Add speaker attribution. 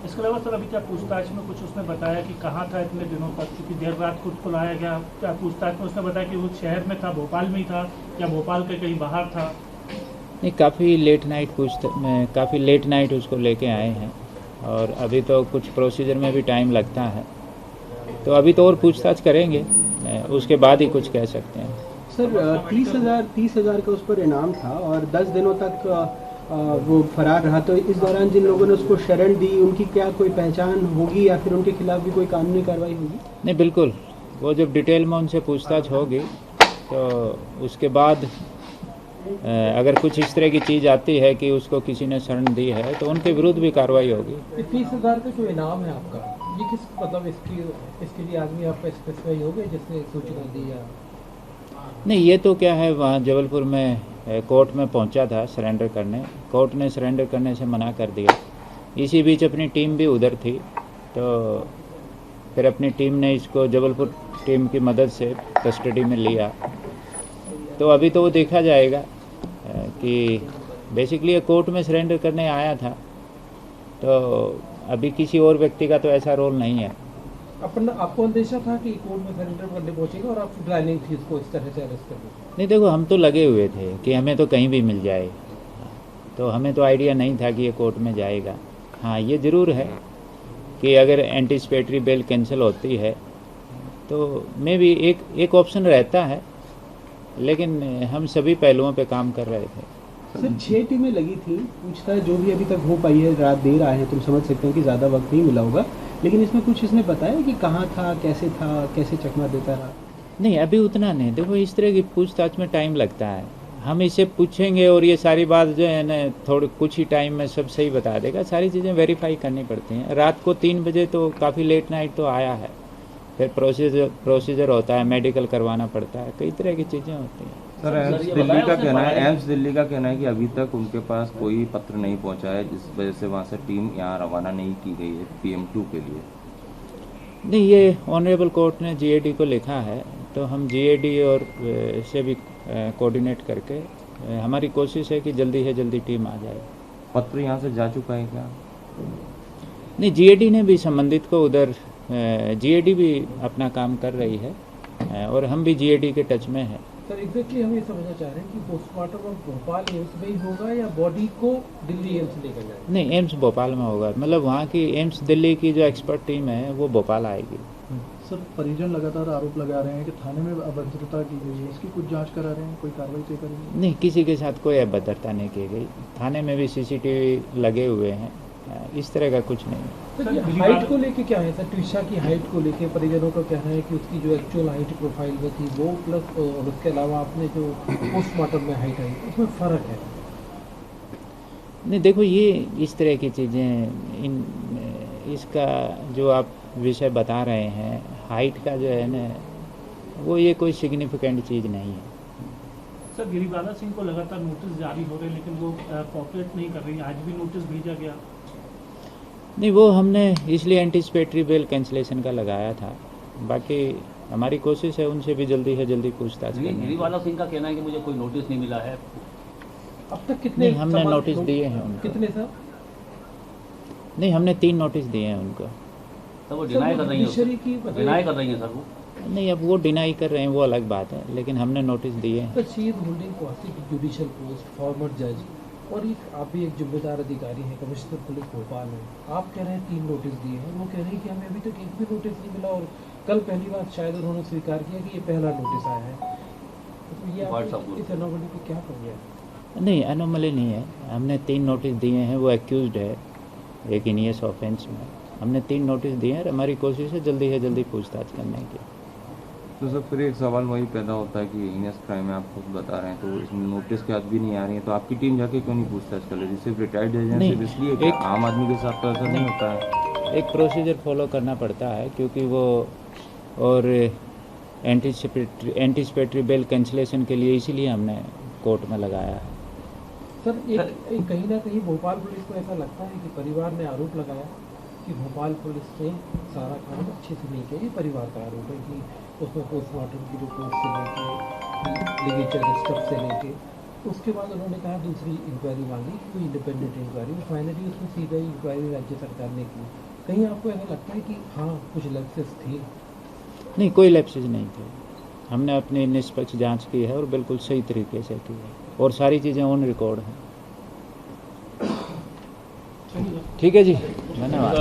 Speaker 1: इसके अलावा सर अभी क्या पूछताछ में कुछ उसने बताया कि कहाँ था इतने दिनों तक, क्योंकि देर रात खुद को लाया गया, क्या पूछताछ में उसने बताया कि वो शहर में था, भोपाल में ही था या भोपाल के कहीं बाहर था?
Speaker 2: नहीं, काफ़ी लेट नाइट काफ़ी लेट नाइट उसको लेके आए हैं, और अभी तो कुछ प्रोसीजर में भी टाइम लगता है, तो अभी तो और पूछताछ करेंगे, उसके बाद ही कुछ कह सकते हैं।
Speaker 3: सर 30,000 का उस पर इनाम था और 10 दिनों तक वो फरार रहा, तो इस दौरान जिन लोगों ने उसको शरण दी उनकी क्या कोई पहचान होगी या फिर उनके खिलाफ भी कोई कानूनी कार्रवाई होगी?
Speaker 2: नहीं, बिल्कुल, वो जब डिटेल में उनसे पूछताछ होगी तो उसके बाद अगर कुछ इस तरह की चीज़ आती है कि उसको किसी ने शरण दी है तो उनके विरुद्ध भी कार्रवाई होगी।
Speaker 4: 30,000 का जो इनाम है आपका, ये किस मतलब इसके लिए आदमी आपका स्पेसिफाई हो गया जिसने सूचना दी या?
Speaker 2: नहीं, ये तो क्या है, वहाँ जबलपुर में कोर्ट में पहुंचा था सरेंडर करने, कोर्ट ने सरेंडर करने से मना कर दिया। इसी बीच अपनी टीम भी उधर थी, तो फिर अपनी टीम ने इसको जबलपुर टीम की मदद से कस्टडी में लिया। तो अभी तो वो देखा जाएगा कि बेसिकली ये कोर्ट में सरेंडर करने आया था, तो अभी किसी और व्यक्ति का तो ऐसा रोल नहीं है।
Speaker 4: आपको अंदेशा था कि कोर्ट में सरेंडर करने पहुंचेगा और आप प्लानिंग थी इसको इस तरह से अरेस्ट करने?
Speaker 2: नहीं, देखो, हम तो लगे हुए थे कि हमें तो कहीं भी मिल जाए, तो हमें तो आइडिया नहीं था कि ये कोर्ट में जाएगा। हाँ, ये ज़रूर है कि अगर एंटीसिपेटरी बेल कैंसिल होती है तो मे भी एक ऑप्शन रहता है, लेकिन हम सभी पहलुओं पे काम कर रहे थे।
Speaker 3: सर 6 टीमें लगी थी, पूछताछ जो भी अभी तक हो पाई है, रात देर आए हैं, तुम समझ सकते हैं कि ज़्यादा वक्त नहीं मिला होगा, लेकिन इसमें कुछ इसने बताया कि कहाँ था, कैसे चकमा देता रहा?
Speaker 2: नहीं, अभी उतना नहीं। देखो, इस तरह की पूछताछ में टाइम लगता है, हम इसे पूछेंगे और ये सारी बात जो है ना थोड़े कुछ ही टाइम में सब सही बता देगा। सारी चीज़ें वेरीफाई करनी पड़ती हैं। रात को 3 बजे तो काफ़ी लेट नाइट तो आया है, फिर प्रोसीजर होता है, मेडिकल करवाना पड़ता है, कई तरह की चीज़ें होती हैं।
Speaker 5: सर एम्स दिल्ली का कहना है कि अभी तक उनके पास कोई पत्र नहीं पहुंचा है, जिस वजह से वहाँ से टीम यहाँ रवाना नहीं की गई है PM2 के लिए।
Speaker 2: नहीं, ये ऑनरेबल कोर्ट ने GAD को लिखा है, तो हम GAD और से भी कोऑर्डिनेट करके हमारी कोशिश है कि जल्दी से जल्दी टीम आ जाए।
Speaker 5: पत्र यहाँ से जा चुका है क्या?
Speaker 2: नहीं, GAD ने भी संबंधित को उधर, GAD भी अपना काम कर रही है और हम भी GAD के टच में हैं।
Speaker 4: सर एग्जैक्टली हम ये समझना चाह रहे हैं कि पोस्टमार्टम अब भोपाल एम्स में ही होगा या बॉडी को दिल्ली एम्स लेकर जाएगा?
Speaker 2: नहीं, एम्स भोपाल में होगा, मतलब वहाँ की एम्स दिल्ली की जो एक्सपर्ट टीम है वो भोपाल आएगी।
Speaker 6: सर परिजन लगातार आरोप लगा रहे हैं कि थाने में अभद्रता की गई है, इसकी कुछ जांच करा रहे हैं, कोई कार्रवाई तय करेंगे?
Speaker 2: नहीं, किसी के साथ कोई अभद्रता नहीं की गई, थाने में भी CCTV लगे हुए हैं, इस तरह का कुछ नहीं।
Speaker 4: सर ये हाइट को लेके क्या है सर, ट्विशा की हाइट को लेके परिजनों का कहना है कि उसकी जो एक्चुअल हाइट प्रोफाइल में थी वो प्लस और उसके अलावा आपने जो पोस्टमार्टम में हाइट आई उसमें फ़र्क है?
Speaker 2: नहीं, देखो, ये इस तरह की चीज़ें, इसका जो आप विषय बता रहे हैं, हाइट का जो है ना, वो ये कोई सिग्निफिकेंट चीज़ नहीं है।
Speaker 1: सर गिरिबाला सिंह को लगातार नोटिस जारी हो रहे हैं, लेकिन वो कोऑपरेट नहीं कर रही, आज भी नोटिस भेजा गया।
Speaker 2: नहीं, वो हमने इसलिए एंटीसिपेटरी बेल कैंसिलेशन का लगाया था, बाकी हमारी कोशिश है उनसे भी जल्दी से जल्दी पूछताछ करने की।
Speaker 7: गिरिबाला सिंह का कहना है कि मुझे कोई नोटिस नहीं मिला है।
Speaker 4: अब तक कितने?
Speaker 2: नहीं, हमने नोटिस दिए हैं उनको।
Speaker 4: कितने सर?
Speaker 2: नहीं, हमने 3 नोटिस दिए हैं उनको।
Speaker 7: सर वो डिनाई कर रही है, डिनाई कर रही है सर वो।
Speaker 2: नहीं, अब वो डिनाई कर रहे हैं, वो अलग बात है, लेकिन हमने नोटिस दिए हैं।
Speaker 4: तो she is holding judicial post, farmer जज, और एक आप भी एक जिम्मेदार अधिकारी हैं, कमिश्नर पुलिस भोपाल है। आप कह रहे हैं 3 नोटिस दिए हैं, वो कह रहे हैं कि हमें अभी तक एक भी नोटिस नहीं मिला और कल पहली बार शायद उन्होंने स्वीकार किया कि ये पहला नोटिस आया है। तो ये इस एनोमली पे क्या कर गया?
Speaker 2: नहीं, एनोमली नहीं है, हमने 3 नोटिस दिए हैं। वो एक्यूज्ड है एक इनियस ऑफेंस में, हमने 3 नोटिस दिए हैं। हमारी कोशिश है जल्दी से जल्दी पूछताछ करने की।
Speaker 5: तो सर फिर एक सवाल वही पैदा होता है कि इनियस क्राइम में आप खुद बता रहे हैं, तो इसमें नोटिस के बाद भी नहीं आ रही है, तो आपकी टीम जाके क्यों नहीं पूछताछ कर रही? सिर्फ रिटायर्ड एजेंट सिर्फ इसलिए कि आम आदमी के साथ तो ऐसा नहीं होता है।
Speaker 2: एक प्रोसीजर फॉलो करना पड़ता है, क्योंकि वो और एंटीसिपेटरी बेल कैंसिलेशन के लिए इसीलिए हमने कोर्ट में लगाया है।
Speaker 4: सर एक कहीं ना कहीं भोपाल पुलिस को ऐसा लगता है कि परिवार ने आरोप लगाया कि भोपाल पुलिस ने सारा काम अच्छे से नहीं किया। ये परिवार का आरोप है कि उसमें पोस्टमार्टम की रिपोर्ट से लेके लिगेचर स्टफ से लेके उसके बाद उन्होंने कहा दूसरी इंक्वायरी मांगी, कोई इंडिपेंडेंट इंक्वायरी, फाइनली उसमें सीबीआई इंक्वायरी राज्य सरकार ने की। कहीं आपको ऐसा लगता है कि हाँ कुछ लैप्सेस थे?
Speaker 2: नहीं, कोई लैप्सेस नहीं थे। हमने अपनी निष्पक्ष जांच की है और बिल्कुल सही तरीके से की है और सारी चीज़ें ऑन रिकॉर्ड हैं। ठीक है जी, धन्यवाद।